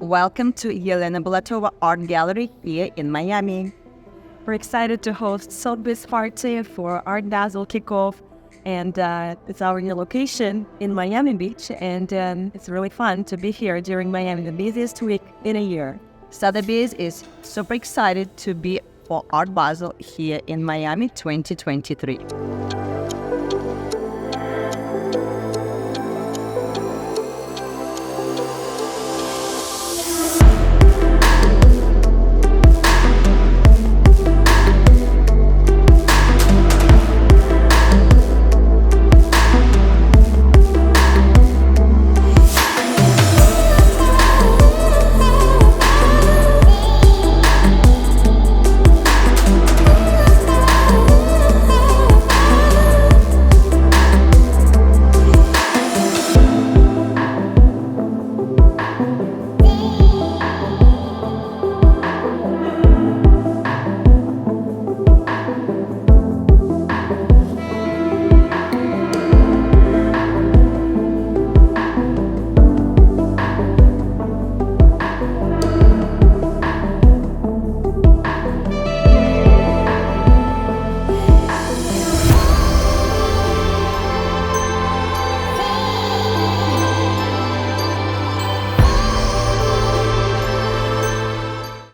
welcome to YELENA Art Gallery here in Miami. We're excited to host Sotheby's party for Art Basel kickoff, and it's our new location in Miami Beach, and it's really fun to be here during Miami, the busiest week in a year. Sotheby's is super excited to be for Art Basel here in Miami 2023.